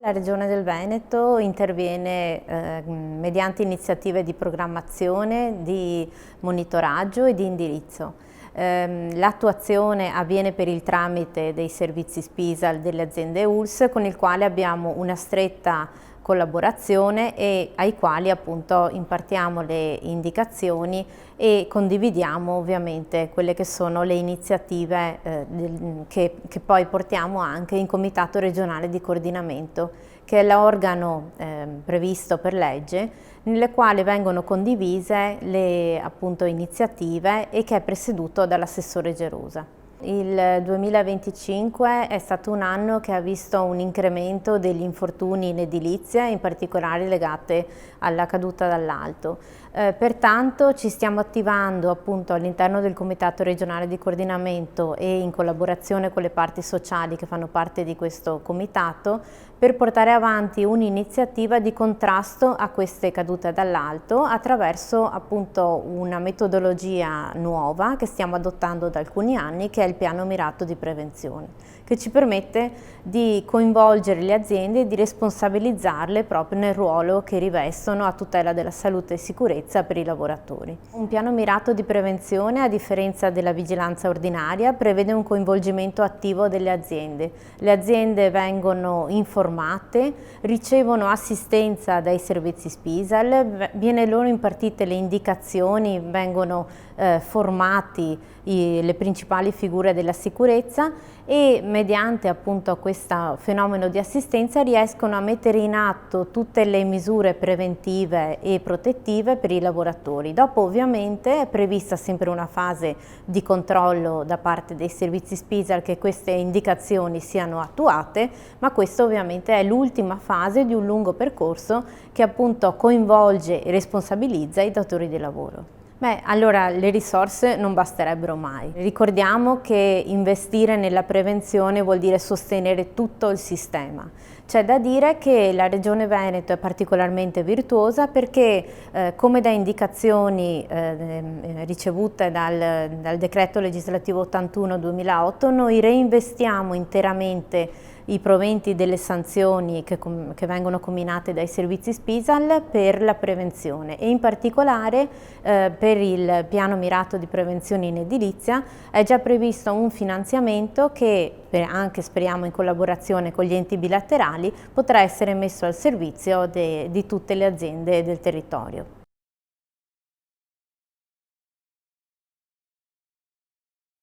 La Regione del Veneto interviene mediante iniziative di programmazione, di monitoraggio e di indirizzo. L'attuazione avviene per il tramite dei servizi SPISAL delle aziende ULSS, con il quale abbiamo una stretta collaborazione e ai quali appunto impartiamo le indicazioni e condividiamo ovviamente quelle che sono le iniziative che poi portiamo anche in Comitato regionale di coordinamento, che è l'organo previsto per legge nelle quali vengono condivise le appunto iniziative e che è presieduto dall'assessore Gerosa. Il 2025 è stato un anno che ha visto un incremento degli infortuni in edilizia, in particolare legate alla caduta dall'alto. Pertanto ci stiamo attivando appunto all'interno del Comitato regionale di coordinamento e in collaborazione con le parti sociali che fanno parte di questo comitato per portare avanti un'iniziativa di contrasto a queste cadute dall'alto attraverso appunto una metodologia nuova che stiamo adottando da alcuni anni, che è il piano mirato di prevenzione, che ci permette di coinvolgere le aziende e di responsabilizzarle proprio nel ruolo che rivestono a tutela della salute e sicurezza per i lavoratori. Un piano mirato di prevenzione, a differenza della vigilanza ordinaria, prevede un coinvolgimento attivo delle aziende. Le aziende vengono informate, ricevono assistenza dai servizi SPISAL, viene loro impartite le indicazioni, vengono formati le principali figure della sicurezza e mediante appunto questo fenomeno di assistenza riescono a mettere in atto tutte le misure preventive e protettive per i lavoratori. Dopo ovviamente è prevista sempre una fase di controllo da parte dei servizi SPISAL che queste indicazioni siano attuate, ma questa ovviamente è l'ultima fase di un lungo percorso che appunto coinvolge e responsabilizza i datori di lavoro. Beh, allora le risorse non basterebbero mai. Ricordiamo che investire nella prevenzione vuol dire sostenere tutto il sistema. C'è da dire che la Regione Veneto è particolarmente virtuosa perché, come da indicazioni ricevute dal decreto legislativo 81/2008, noi reinvestiamo interamente i proventi delle sanzioni che vengono comminate dai servizi SPISAL per la prevenzione e in particolare per il piano mirato di prevenzione in edilizia è già previsto un finanziamento che anche speriamo in collaborazione con gli enti bilaterali potrà essere messo al servizio di tutte le aziende del territorio.